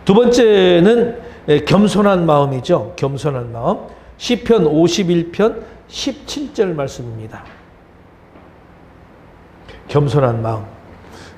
두 번째는 겸손한 마음이죠. 겸손한 마음. 시편 51편 17절 말씀입니다. 겸손한 마음.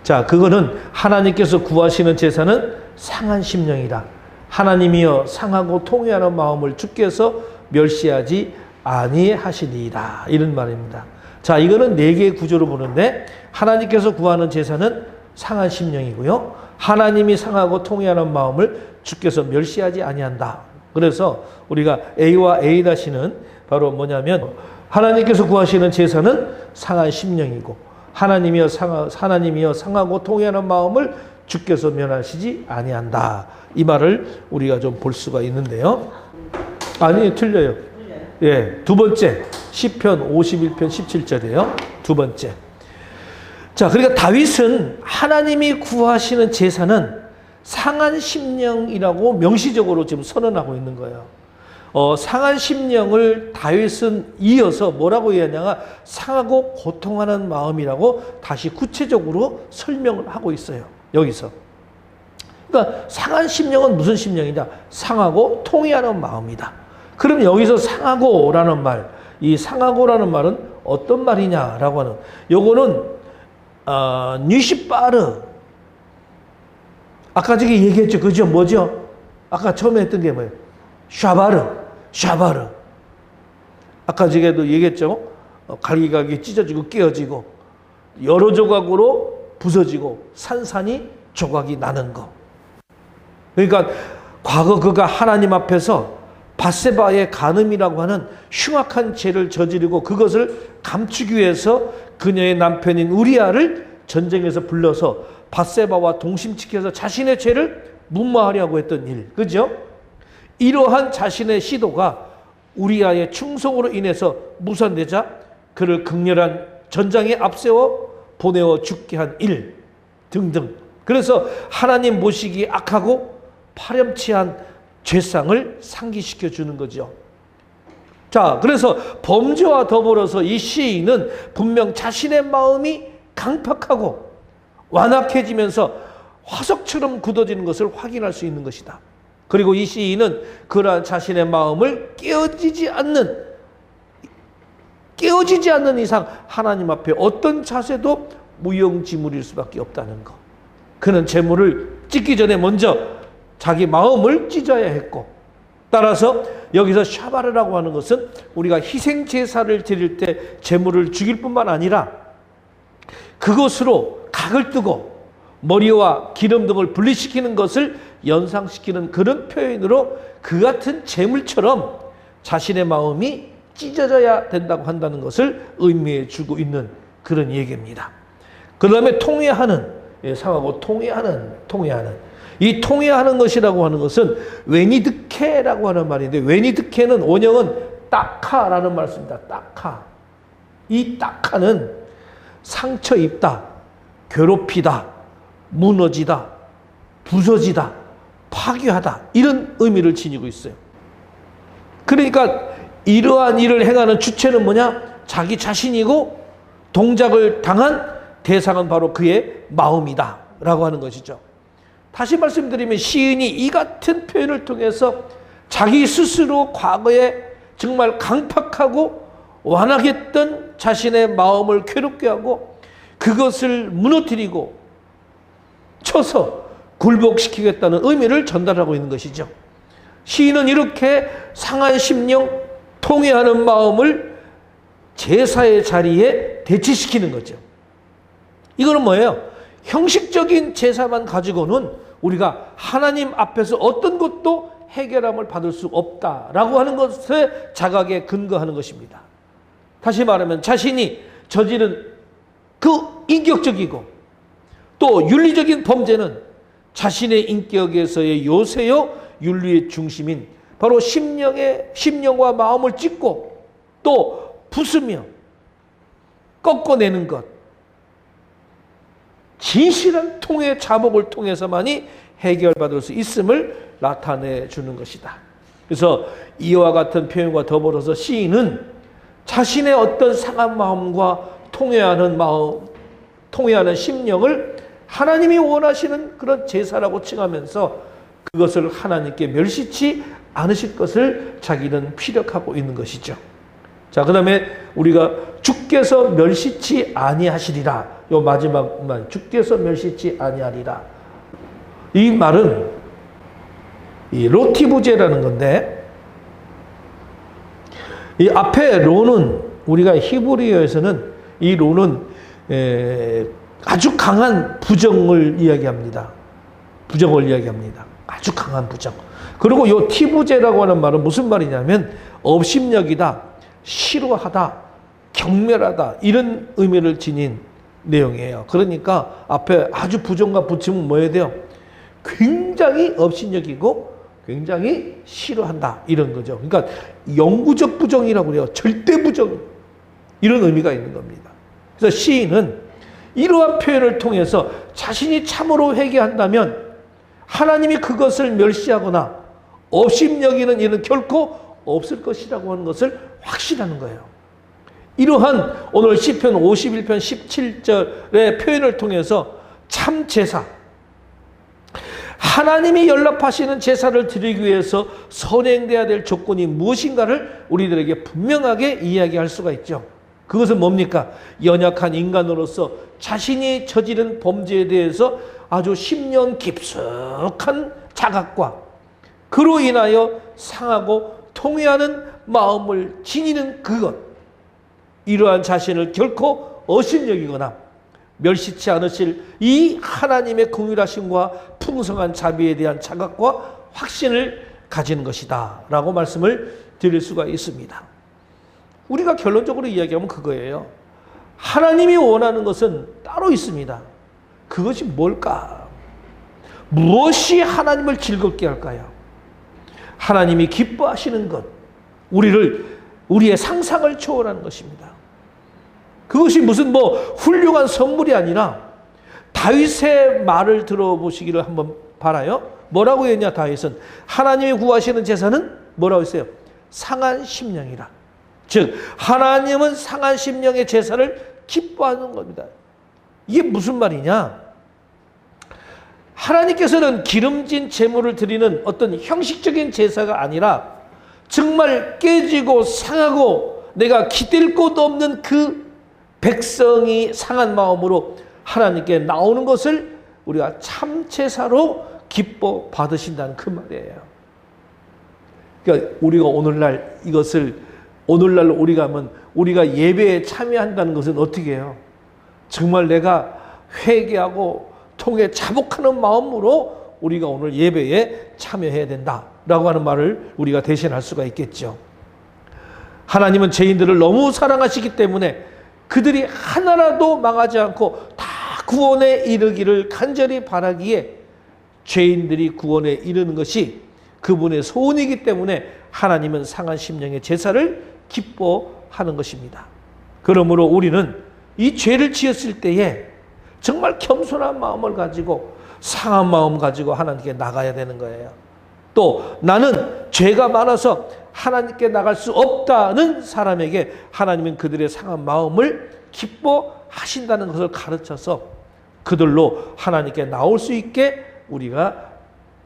자, 그거는 하나님께서 구하시는 제사는 상한 심령이다. 하나님이여 상하고 통회하는 마음을 주께서 멸시하지 아니하시리이다. 이런 말입니다. 자, 이거는 네 개의 구조로 보는데 하나님께서 구하는 제사는 상한 심령이고요. 하나님이 상하고 통회하는 마음을 주께서 멸시하지 아니한다. 그래서 우리가 A와 A-는 바로 뭐냐면 하나님께서 구하시는 제사는 상한 심령이고 하나님이여 상하고 통회하는 마음을 주께서 멸하시지 아니한다. 이 말을 우리가 좀 볼 수가 있는데요. 아니, 틀려요. 예, 두 번째 시편 51편 17절이에요. 두 번째. 자, 그러니까 다윗은 하나님이 구하시는 제사는 상한 심령이라고 명시적으로 지금 선언하고 있는 거예요. 상한 심령을 다윗은 이어서 뭐라고 얘기하냐면 상하고 고통하는 마음이라고 다시 구체적으로 설명을 하고 있어요. 여기서. 그러니까 상한 심령은 무슨 심령이냐? 상하고 통회하는 마음이다. 그럼 여기서 상하고라는 말, 이 상하고라는 말은 어떤 말이냐라고 하는, 요거는 뉴시파르, 아까 저기 얘기했죠. 그죠? 뭐죠? 아까 처음에 했던 게 뭐예요? 샤바르. 아까 저기도 얘기했죠. 갈기갈기 찢어지고 깨어지고 여러 조각으로 부서지고 산산이 조각이 나는 거. 그러니까 과거 그가 하나님 앞에서 밧세바의 간음이라고 하는 흉악한 죄를 저지르고 그것을 감추기 위해서 그녀의 남편인 우리아를 전쟁에서 불러서 밧세바와 동심시켜서 자신의 죄를 무마하려고 했던 일. 그죠? 이러한 자신의 시도가 우리아의 충성으로 인해서 무산되자 그를 극렬한 전장에 앞세워 보내어 죽게 한 일 등등. 그래서 하나님 모시기 악하고 파렴치한 죄상을 상기시켜 주는 거죠. 자, 그래서 범죄와 더불어서 이 시인은 분명 자신의 마음이 강팍하고 완악해지면서 화석처럼 굳어지는 것을 확인할 수 있는 것이다. 그리고 이 시인은 그러한 자신의 마음을 깨어지지 않는 이상 하나님 앞에 어떤 자세도 무용지물일 수밖에 없다는 것. 그는 재물을 찢기 전에 먼저 자기 마음을 찢어야 했고, 따라서 여기서 샤바르라고 하는 것은 우리가 희생 제사를 드릴 때 재물을 죽일 뿐만 아니라 그것으로 각을 뜨고 머리와 기름 등을 분리시키는 것을 연상시키는 그런 표현으로 그 같은 재물처럼 자신의 마음이 찢어져야 된다고 한다는 것을 의미해 주고 있는 그런 얘기입니다. 그 다음에 통회하는, 상하고 통회하는. 이 통회하는 것이라고 하는 것은 웨니드케라고 하는 말인데, 웨니드케는 원형은 따카라는 말 씁니다. 따카. 이 따카는 상처 입다, 괴롭히다, 무너지다, 부서지다, 파괴하다, 이런 의미를 지니고 있어요. 그러니까 이러한 일을 행하는 주체는 뭐냐? 자기 자신이고 동작을 당한 대상은 바로 그의 마음이다 라고 하는 것이죠. 다시 말씀드리면 시인이 이 같은 표현을 통해서 자기 스스로 과거에 정말 강팍하고 완악했던 자신의 마음을 괴롭게 하고 그것을 무너뜨리고 쳐서 굴복시키겠다는 의미를 전달하고 있는 것이죠. 시인은 이렇게 상한 심령, 통회하는 마음을 제사의 자리에 대치시키는 거죠. 이거는 뭐예요? 형식적인 제사만 가지고는 우리가 하나님 앞에서 어떤 것도 해결함을 받을 수 없다라고 하는 것에 자각에 근거하는 것입니다. 다시 말하면 자신이 저지른 그 인격적이고 또 윤리적인 범죄는 자신의 인격에서의 요새요 윤리의 중심인 바로 심령과 마음을 찢고 또 부수며 꺾어내는 것, 진실한 통의 자복을 통해서만이 해결받을 수 있음을 나타내 주는 것이다. 그래서 이와 같은 표현과 더불어서 시인은 자신의 어떤 상한 마음과 통회하는 마음, 통회하는 심령을 하나님이 원하시는 그런 제사라고 칭하면서 그것을 하나님께 멸시치 않으실 것을 자기는 피력하고 있는 것이죠. 자, 그 다음에 우리가 주께서 멸시치 아니하시리라. 요 마지막 말, 주께서 멸시치 아니하리라. 이 말은 이 로티부제라는 건데, 이 앞에 로는 우리가 히브리어에서는 이 로는 아주 강한 부정을 이야기합니다. 부정을 이야기합니다. 아주 강한 부정. 그리고 이 티부제라고 하는 말은 무슨 말이냐면 업심여기다, 싫어하다, 경멸하다 이런 의미를 지닌 내용이에요. 그러니까 앞에 아주 부정과 붙이면 뭐 해야 돼요? 굉장히 업신여기고 굉장히 싫어한다 이런 거죠. 그러니까 영구적 부정이라고 그래요. 절대 부정 이런 의미가 있는 겁니다. 그래서 시인은 이러한 표현을 통해서 자신이 참으로 회개한다면 하나님이 그것을 멸시하거나 업심여기는 일은 결코 없을 것이라고 하는 것을 확신하는 거예요. 이러한 오늘 시편 51편 17절의 표현을 통해서 참 제사, 하나님이 연락하시는 제사를 드리기 위해서 선행돼야 될 조건이 무엇인가를 우리들에게 분명하게 이야기할 수가 있죠. 그것은 뭡니까? 연약한 인간으로서 자신이 저지른 범죄에 대해서 아주 심년 깊숙한 자각과 그로 인하여 상하고 통회하는 마음을 지니는 그것, 이러한 자신을 결코 업신여기거나 멸시치 않으실 이 하나님의 긍휼하심과 풍성한 자비에 대한 자각과 확신을 가지는 것이다 라고 말씀을 드릴 수가 있습니다. 우리가 결론적으로 이야기하면 그거예요. 하나님이 원하는 것은 따로 있습니다. 그것이 뭘까? 무엇이 하나님을 즐겁게 할까요? 하나님이 기뻐하시는 것, 우리의 상상을 초월하는 것입니다. 그것이 무슨 훌륭한 선물이 아니라 다윗의 말을 들어보시기를 한번 바라요. 뭐라고 했냐 다윗은? 하나님이 구하시는 제사는 뭐라고 했어요? 상한 심령이라. 즉 하나님은 상한 심령의 제사를 기뻐하는 겁니다. 이게 무슨 말이냐? 하나님께서는 기름진 제물을 드리는 어떤 형식적인 제사가 아니라 정말 깨지고 상하고 내가 기댈 곳도 없는 그 백성이 상한 마음으로 하나님께 나오는 것을 우리가 참 제사로 기뻐 받으신다는 그 말이에요. 그러니까 우리가 오늘날 우리가 예배에 참여한다는 것은 어떻게 해요? 정말 내가 회개하고 통해 자복하는 마음으로 우리가 오늘 예배에 참여해야 된다라고 하는 말을 우리가 대신할 수가 있겠죠. 하나님은 죄인들을 너무 사랑하시기 때문에 그들이 하나라도 망하지 않고 다 구원에 이르기를 간절히 바라기에 죄인들이 구원에 이르는 것이 그분의 소원이기 때문에 하나님은 상한 심령의 제사를 기뻐하는 것입니다. 그러므로 우리는 이 죄를 지었을 때에 정말 겸손한 마음을 가지고 상한 마음 가지고 하나님께 나가야 되는 거예요. 또 나는 죄가 많아서 하나님께 나갈 수 없다는 사람에게 하나님은 그들의 상한 마음을 기뻐하신다는 것을 가르쳐서 그들로 하나님께 나올 수 있게 우리가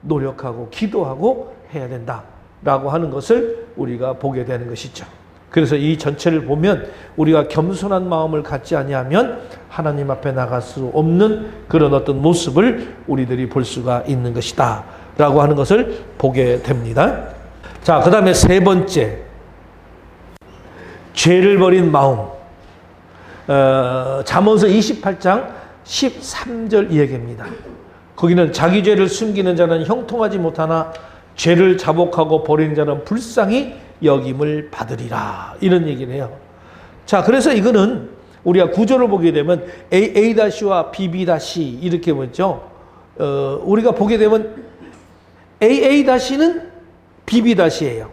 노력하고 기도하고 해야 된다라고 하는 것을 우리가 보게 되는 것이죠. 그래서 이 전체를 보면 우리가 겸손한 마음을 갖지 아니하면 하나님 앞에 나갈 수 없는 그런 어떤 모습을 우리들이 볼 수가 있는 것이다 라고 하는 것을 보게 됩니다. 자, 그 다음에 세 번째, 죄를 버린 마음. 잠언서 28장 13절 이야기입니다. 거기는 자기 죄를 숨기는 자는 형통하지 못하나 죄를 자복하고 버리는 자는 불쌍히 여김을 받으리라, 이런 얘기를 해요. 자, 그래서 이거는 우리가 구조를 보게 되면 A-와 B-B- 이렇게 보죠. 우리가 보게 되면 A-는 B-B예요.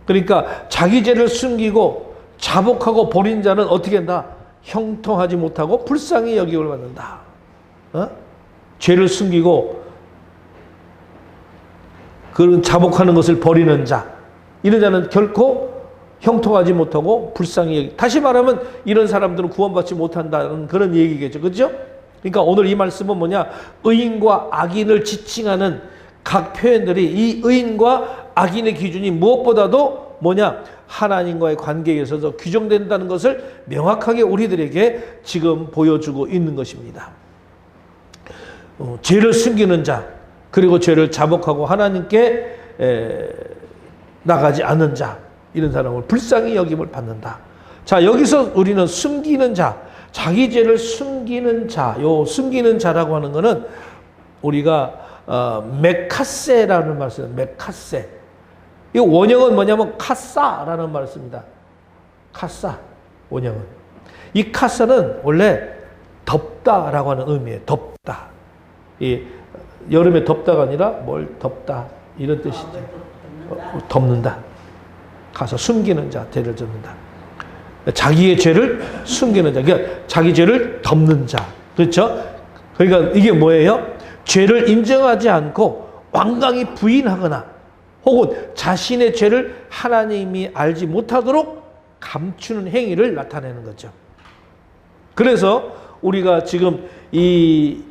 그러니까 자기 죄를 숨기고 자복하고 버린 자는 어떻게 한다? 형통하지 못하고 불쌍히 여김을 받는다. 죄를 숨기고 그런 자복하는 것을 버리는 자, 이런 자는 결코 형통하지 못하고 불쌍히 여기. 다시 말하면 이런 사람들은 구원받지 못한다는 그런 얘기겠죠. 그렇죠? 그러니까 오늘 이 말씀은 뭐냐? 의인과 악인을 지칭하는 각 표현들이 이 의인과 악인의 기준이 무엇보다도 뭐냐? 하나님과의 관계에 있어서 규정된다는 것을 명확하게 우리들에게 지금 보여주고 있는 것입니다. 죄를 숨기는 자, 그리고 죄를 자복하고 하나님께 나가지 않는 자, 이런 사람을 불쌍히 여김을 받는다. 자, 여기서 우리는 숨기는 자, 자기 죄를 숨기는 자, 요 숨기는 자라고 하는 것은 우리가 메카세라는 말을 써요. 메카세. 이 원형은 뭐냐면 카사라는 말을 씁니다. 카사, 원형은. 이 카사는 원래 덮다라고 하는 의미예요. 덮다. 이 여름에 덥다가 아니라 뭘 덮다, 이런 뜻이죠. 덮는다. 가서 숨기는 자, 죄를 덮는다. 자기의 죄를 숨기는 자, 그러니까 자기 죄를 덮는 자. 그렇죠? 그러니까 이게 뭐예요? 죄를 인정하지 않고 완강히 부인하거나 혹은 자신의 죄를 하나님이 알지 못하도록 감추는 행위를 나타내는 거죠. 그래서 우리가 지금 이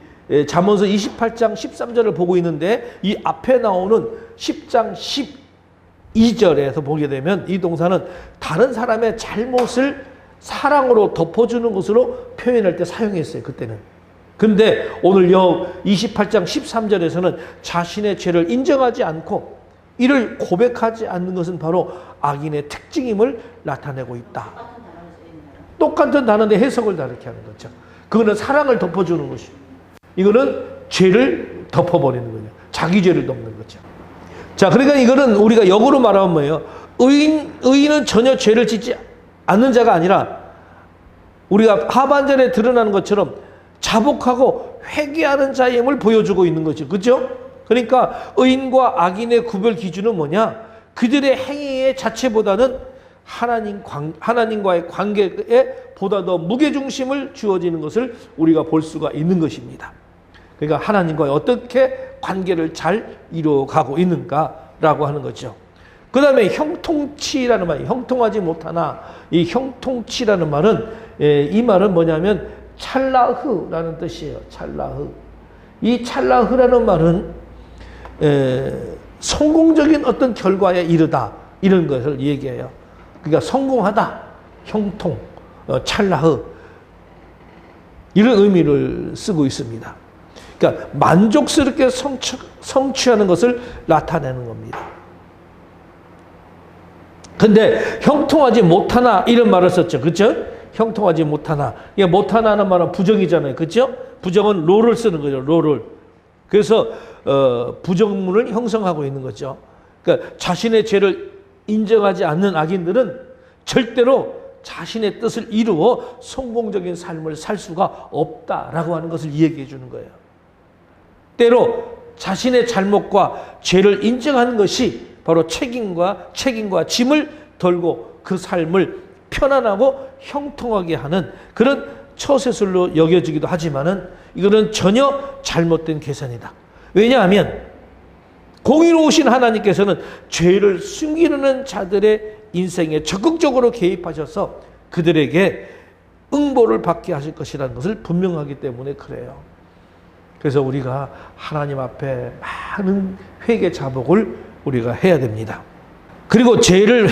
잠언서 28장 13절을 보고 있는데 이 앞에 나오는 10장 12절에서 보게 되면 이 동사는 다른 사람의 잘못을 사랑으로 덮어주는 것으로 표현할 때 사용했어요. 그때는. 근데 오늘 28장 13절에서는 자신의 죄를 인정하지 않고 이를 고백하지 않는 것은 바로 악인의 특징임을 나타내고 있다. 똑같은 단어인데 해석을 다르게 하는 거죠. 그거는 사랑을 덮어주는 것이고 이거는 죄를 덮어버리는 거죠. 자기 죄를 덮는 거죠. 자, 그러니까 이거는 우리가 역으로 말하면 뭐예요? 의인은 전혀 죄를 짓지 않는 자가 아니라 우리가 하반절에 드러나는 것처럼 자복하고 회개하는 자임을 보여주고 있는 거죠. 그렇죠? 그러니까 의인과 악인의 구별 기준은 뭐냐? 그들의 행위의 자체보다는 하나님과의 관계에 보다 더 무게중심을 주어지는 것을 우리가 볼 수가 있는 것입니다. 그러니까 하나님과 어떻게 관계를 잘 이루어가고 있는가라고 하는 거죠. 그 다음에 형통치라는 말이 형통하지 못하나, 이 형통치라는 말은 이 말은 뭐냐면 찰라흐라는 뜻이에요. 찰라흐. 이 찰라흐라는 말은 성공적인 어떤 결과에 이르다, 이런 것을 얘기해요. 그러니까 성공하다, 형통, 찰라흐, 이런 의미를 쓰고 있습니다. 그러니까 만족스럽게 성취하는 것을 나타내는 겁니다. 근데 형통하지 못하나, 이런 말을 썼죠. 그렇죠? 형통하지 못하나. 이게 못하나는 말은 부정이잖아요. 그렇죠? 부정은 로를 쓰는 거죠. 로를. 그래서 부정문을 형성하고 있는 거죠. 그러니까 자신의 죄를 인정하지 않는 악인들은 절대로 자신의 뜻을 이루어 성공적인 삶을 살 수가 없다라고 하는 것을 얘기해 주는 거예요. 때로 자신의 잘못과 죄를 인정하는 것이 바로 책임과 짐을 덜고 그 삶을 편안하고 형통하게 하는 그런 처세술로 여겨지기도 하지만은 이거는 전혀 잘못된 계산이다. 왜냐하면 공의로우신 하나님께서는 죄를 숨기려는 자들의 인생에 적극적으로 개입하셔서 그들에게 응보를 받게 하실 것이라는 것을 분명하기 때문에 그래요. 그래서 우리가 하나님 앞에 많은 회개 자복을 우리가 해야 됩니다. 그리고 죄를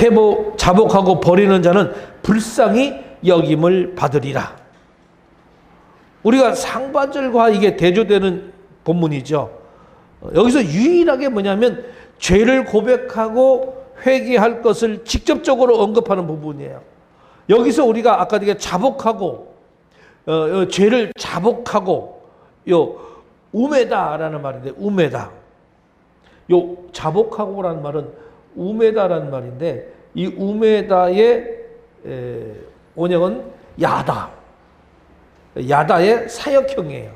자복하고 버리는 자는 불쌍히 여김을 받으리라. 우리가 상반절과 이게 대조되는 본문이죠. 여기서 유일하게 뭐냐면 죄를 고백하고 회개할 것을 직접적으로 언급하는 부분이에요. 여기서 우리가 아까 되게 자복하고 죄를 자복하고 우메다라는 말인데, 우메다. 요 자복하고라는 말은 우메다라는 말인데, 이 우메다의 원형은 야다의 사역형이에요.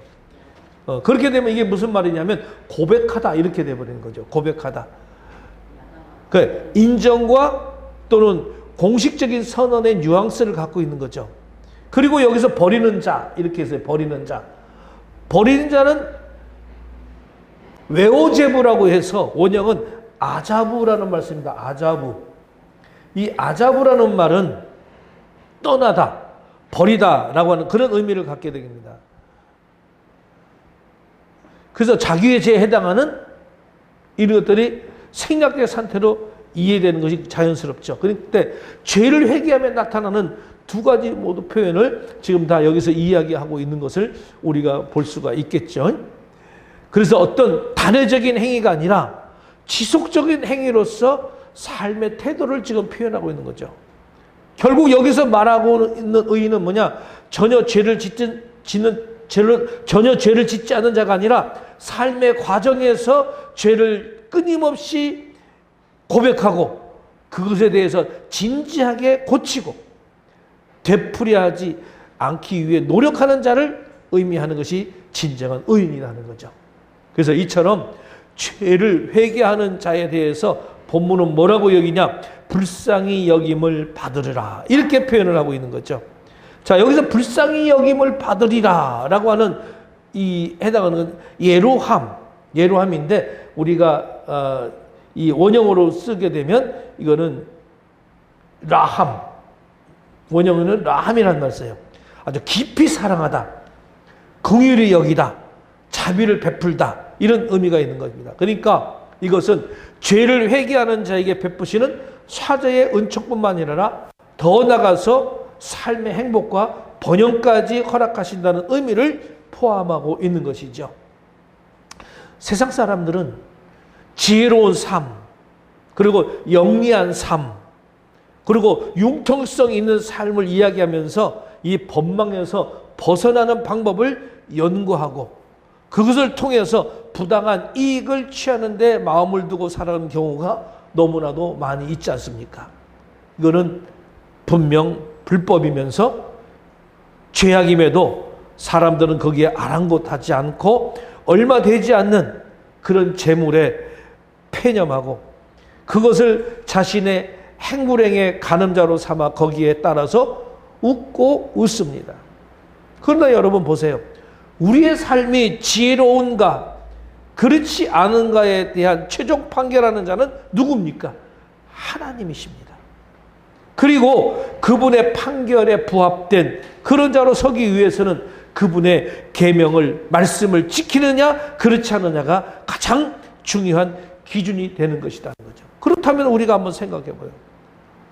그렇게 되면 이게 무슨 말이냐면 고백하다, 이렇게 돼버리는 거죠. 고백하다. 그 인정과 또는 공식적인 선언의 뉘앙스를 갖고 있는 거죠. 그리고 여기서 버리는 자, 이렇게 해서 버리는 자. 버리는 자는 외오제부라고 해서 원형은 아자부라는 말씀입니다. 아자부. 이 아자부라는 말은 떠나다, 버리다라고 하는 그런 의미를 갖게 됩니다. 그래서 자기의 죄에 해당하는 이런 것들이 생략된 상태로 이해되는 것이 자연스럽죠. 그런데 죄를 회개하면 나타나는 두 가지 모두 표현을 지금 다 여기서 이야기하고 있는 것을 우리가 볼 수가 있겠죠. 그래서 어떤 단회적인 행위가 아니라 지속적인 행위로서 삶의 태도를 지금 표현하고 있는 거죠. 결국 여기서 말하고 있는 의의는 뭐냐? 전혀 죄를 짓지 않은 자가 아니라 삶의 과정에서 죄를 끊임없이 고백하고 그것에 대해서 진지하게 고치고 되풀이하지 않기 위해 노력하는 자를 의미하는 것이 진정한 의인이라는 거죠. 그래서 이처럼 죄를 회개하는 자에 대해서 본문은 뭐라고 여기냐? 불쌍히 여김을 받으리라, 이렇게 표현을 하고 있는 거죠. 자, 여기서 불쌍히 여김을 받으리라 라고 하는 이 해당하는 예로함인데 우리가 이 원형으로 쓰게 되면 이거는 라함, 원형은 라함이라는 말을 써요. 아주 깊이 사랑하다, 긍휼히 여기다, 자비를 베풀다, 이런 의미가 있는 겁니다. 그러니까 이것은 죄를 회개하는 자에게 베푸시는 사죄의 은총뿐만 아니라 더 나아가서 삶의 행복과 번영까지 허락하신다는 의미를 포함하고 있는 것이죠. 세상 사람들은 지혜로운 삶, 그리고 영리한 삶, 그리고 융통성 있는 삶을 이야기하면서 이 법망에서 벗어나는 방법을 연구하고 그것을 통해서 부당한 이익을 취하는 데 마음을 두고 살아가는 경우가 너무나도 많이 있지 않습니까? 이거는 분명 불법이면서 죄악임에도 사람들은 거기에 아랑곳하지 않고 얼마 되지 않는 그런 재물에 폐념하고 그것을 자신의 행불행의 가늠자로 삼아 거기에 따라서 웃고 웃습니다. 그러나 여러분 보세요. 우리의 삶이 지혜로운가 그렇지 않은가에 대한 최종 판결하는 자는 누굽니까? 하나님이십니다. 그리고 그분의 판결에 부합된 그런 자로 서기 위해서는 그분의 계명을, 말씀을 지키느냐 그렇지 않느냐가 가장 중요한 기준이 되는 것이라는 거죠. 그렇다면 우리가 한번 생각해 봐요.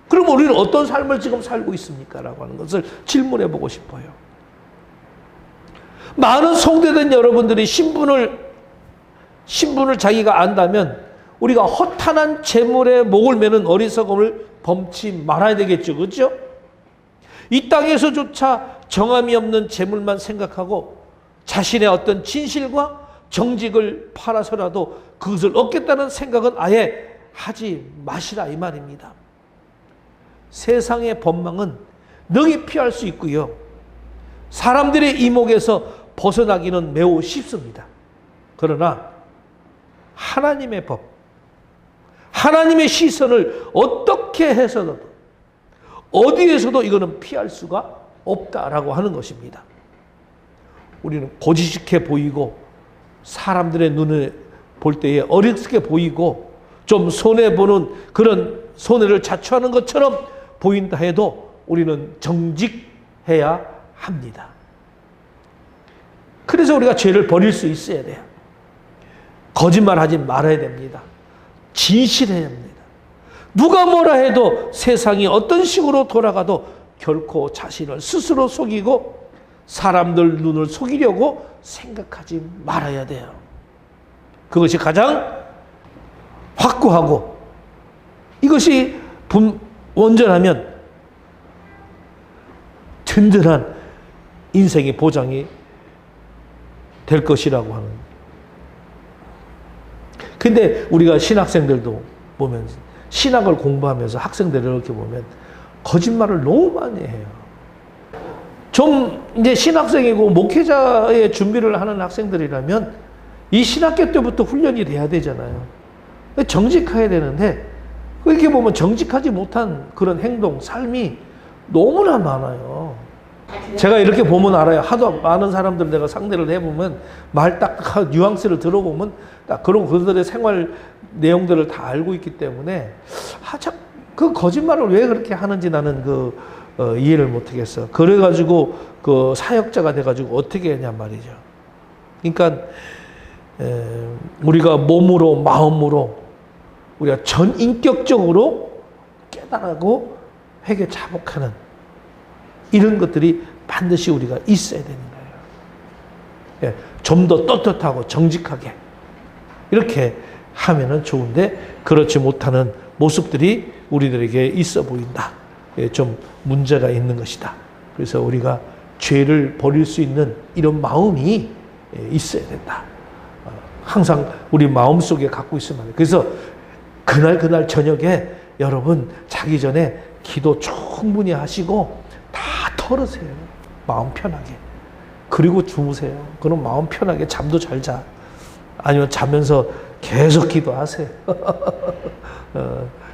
그럼 우리는 어떤 삶을 지금 살고 있습니까? 라고 하는 것을 질문해 보고 싶어요. 많은 성대된 여러분들이 신분을 자기가 안다면 우리가 허탄한 재물에 목을 매는 어리석음을 범치 말아야 되겠죠. 그렇죠? 이 땅에서조차 정함이 없는 재물만 생각하고 자신의 어떤 진실과 정직을 팔아서라도 그것을 얻겠다는 생각은 아예 하지 마시라 이 말입니다. 세상의 법망은 능히 피할 수 있고요. 사람들의 이목에서 벗어나기는 매우 쉽습니다. 그러나 하나님의 법, 하나님의 시선을 어떻게 해서도 어디에서도 이거는 피할 수가 없다라고 하는 것입니다. 우리는 고지식해 보이고 사람들의 눈에 볼 때에 어리석게 보이고 좀 손해보는 그런 손해를 자초하는 것처럼 보인다 해도 우리는 정직해야 합니다. 그래서 우리가 죄를 버릴 수 있어야 돼요. 거짓말하지 말아야 됩니다. 진실해야 합니다. 누가 뭐라 해도 세상이 어떤 식으로 돌아가도 결코 자신을 스스로 속이고 사람들 눈을 속이려고 생각하지 말아야 돼요. 그것이 가장 확고하고 이것이 온전하면 든든한 인생의 보장이 될 것이라고 하는. 근데 우리가 신학생들도 보면 신학을 공부하면서 학생들을 이렇게 보면 거짓말을 너무 많이 해요. 좀 이제 신학생이고 목회자의 준비를 하는 학생들이라면 이 신학교 때부터 훈련이 돼야 되잖아요. 정직해야 되는데 이렇게 보면 정직하지 못한 그런 행동, 삶이 너무나 많아요. 제가 이렇게 보면 알아요. 하도 많은 사람들 내가 상대를 해보면 말 딱 뉘앙스를 들어보면 딱 그런 그들의 생활 내용들을 다 알고 있기 때문에 참 그 거짓말을 왜 그렇게 하는지 나는 이해를 못하겠어. 그래가지고 그 사역자가 돼가지고 어떻게 했냔 말이죠. 그러니까 우리가 몸으로 마음으로 우리가 전인격적으로 깨달고 회개 자복하는 이런 것들이 반드시 우리가 있어야 되는 거예요. 좀 더 떳떳하고 정직하게 이렇게 하면은 좋은데 그렇지 못하는 모습들이 우리들에게 있어 보인다. 좀 문제가 있는 것이다. 그래서 우리가 죄를 버릴 수 있는 이런 마음이 있어야 된다. 항상 우리 마음속에 갖고 있으면 돼요. 그래서 그날 저녁에 여러분 자기 전에 기도 충분히 하시고 다 털으세요. 마음 편하게. 그리고 주무세요. 그럼 마음 편하게 잠도 잘 자. 아니면 자면서 계속 기도하세요.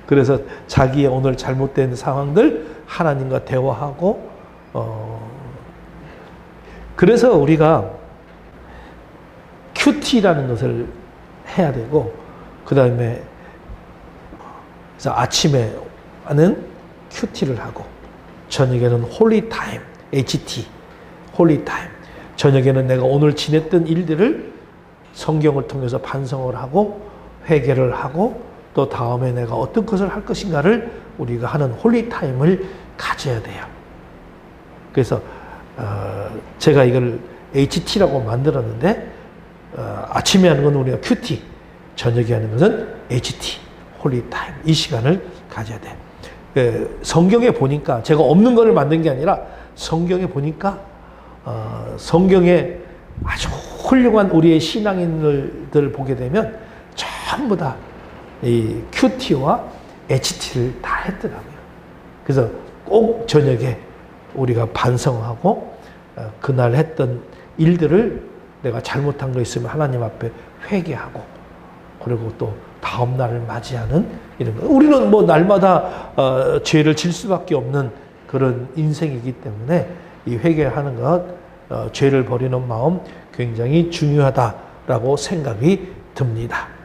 그래서 자기의 오늘 잘못된 상황들 하나님과 대화하고 그래서 우리가 큐티라는 것을 해야 되고 그 다음에 그래서 아침에는 큐티를 하고 저녁에는 홀리 타임, HT, 홀리 타임. 저녁에는 내가 오늘 지냈던 일들을 성경을 통해서 반성을 하고 회개를 하고 또 다음에 내가 어떤 것을 할 것인가를 우리가 하는 홀리 타임을 가져야 돼요. 그래서 제가 이걸 HT라고 만들었는데 아침에 하는 건 우리가 QT, 저녁에 하는 것은 HT, 홀리 타임. 이 시간을 가져야 돼. 성경에 보니까 제가 없는 것을 만든 게 아니라 성경에 보니까 성경에 아주 훌륭한 우리의 신앙인들 보게 되면 전부 다 이 QT와 HT를 다 했더라고요. 그래서 꼭 저녁에 우리가 반성하고 그날 했던 일들을 내가 잘못한 거 있으면 하나님 앞에 회개하고 그리고 또 다음 날을 맞이하는 이런 거. 우리는 뭐 날마다 죄를 질 수밖에 없는 그런 인생이기 때문에 이 회개하는 것, 죄를 버리는 마음 굉장히 중요하다라고 생각이 듭니다.